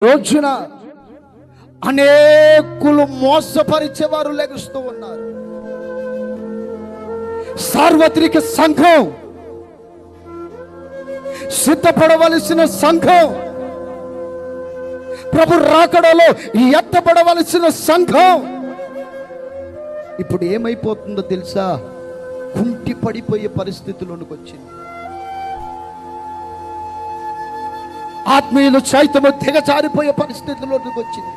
రోజున అనేకులు మోసపరిచేవారు లెగుస్తూ ఉన్నారు. సార్వత్రిక సంఘం, సిద్ధపడవలసిన సంఘం, ప్రభు రాకడలో ఎత్తపడవలసిన సంఘం ఇప్పుడు ఏమైపోతుందో తెలుసా? కుంటి పడిపోయే పరిస్థితిలోనికి వచ్చింది. ఆత్మీయులు చైతన్యము దిగజారిపోయే పరిస్థితిలోనికి వచ్చింది.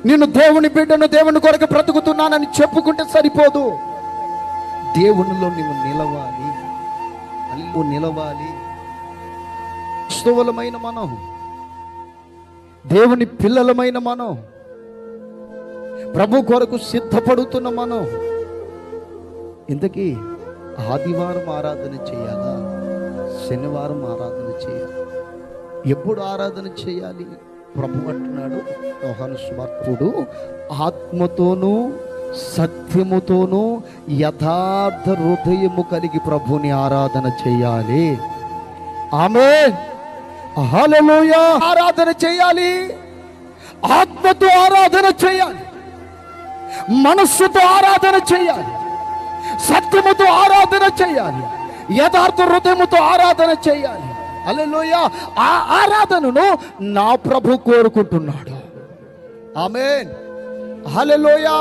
నేను దేవుని బిడ్డను, దేవుని కొరకు బ్రతుకుతున్నానని చెప్పుకుంటే సరిపోదు. దేవునిలో నువ్వు నిలవాలి, నువ్వు నిలవాలి. క్రైస్తవులమైన మనం, దేవుని పిల్లలమైన మనం, ప్రభు కొరకు సిద్ధపడుతున్న మనం ఇంతకీ ఆదివారం ఆరాధన చేయాలా, శనివారం ఆరాధన చేయాలి? ఎప్పుడు ఆరాధన చేయాలి? ప్రభు అంటున్నాడు యోహాను సువార్తడు, ఆత్మతోనూ సత్యముతోనూ యథార్థ హృదయము కలిగి ప్రభుని ఆరాధన చేయాలి. ఆమేన్, హల్లెలూయా. ఆరాధన చేయాలి, ఆత్మతో ఆరాధన చేయాలి, మనస్సుతో ఆరాధన చేయాలి, సత్యముతో ఆరాధన చేయాలి, యథార్థ హృదయముతో ఆరాధన చేయాలి. హల్లెలూయా. ఆ ఆరాధనను నా ప్రభు కోరుకుంటున్నాడు. ఆమేన్, హల్లెలూయా.